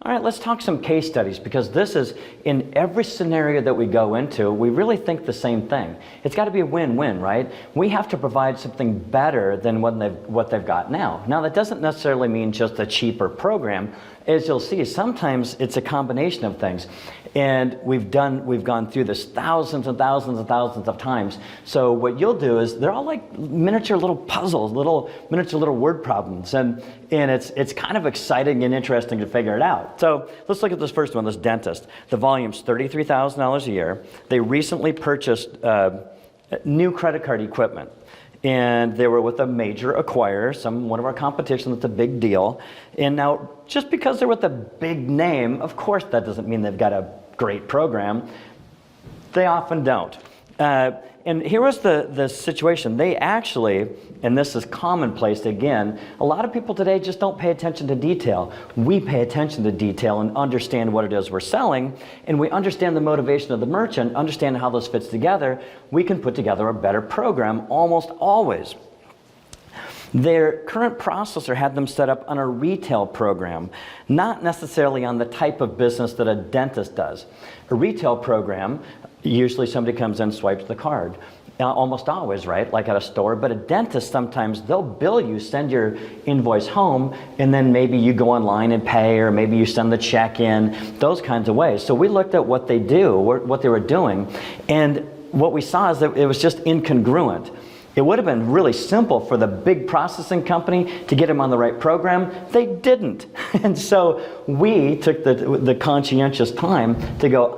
All right, let's talk some case studies, because this is, in every scenario that we go into, we really think the same thing. It's got to be a win-win, right? We have to provide something better than what they've got now. Now, that doesn't necessarily mean just a cheaper program. As you'll see, sometimes it's a combination of things. And we've gone through this thousands and thousands and thousands of times. So what you'll do is, they're all like miniature little puzzles, miniature little word problems. And it's kind of exciting and interesting to figure it out. So let's look at this first one, this dentist. The volume's $33,000 a year. They recently purchased new credit card equipment. And they were with a major acquirer, one of our competition. That's a big deal. And now, just because they're with a big name, of course that doesn't mean they've got a great program. They often don't. And here was the situation. They actually, and this is commonplace again, a lot of people today just don't pay attention to detail. We pay attention to detail and understand what it is we're selling, and we understand the motivation of the merchant, understand how this fits together. We can put together a better program almost always. Their current processor had them set up on a retail program, not necessarily on the type of business that a dentist does. A retail program, usually somebody comes in, swipes the card. Almost always, right? Like at a store. But a dentist, sometimes they'll bill you, send your invoice home, and then maybe you go online and pay, or maybe you send the check in, those kinds of ways. So we looked at what they were doing, and what we saw is that it was just incongruent. It would have been really simple for the big processing company to get them on the right program. They didn't. And so we took the conscientious time to go,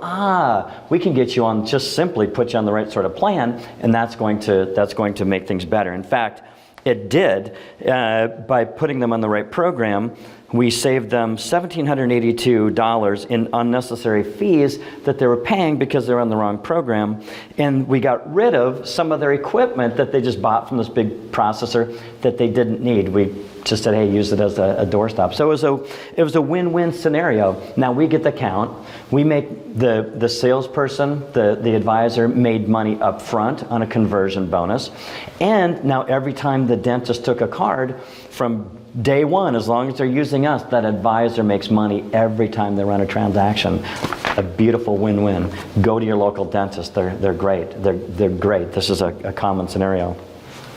we can get you on, just simply put you on the right sort of plan, and that's going to make things better. In fact, it did. By putting them on the right program, we saved them $1,782 in unnecessary fees that they were paying because they were on the wrong program. And we got rid of some of their equipment that they just bought from this big processor that they didn't need. We just said, hey, use it as a doorstop. So it was a win-win scenario. Now we get the count. We make the salesperson, the advisor, made money up front on a conversion bonus. And now every time the dentist took a card from day one, as long as they're using us, that advisor makes money every time they run a transaction. A beautiful win-win. Go to your local dentist. They're great. They're great. This is a common scenario.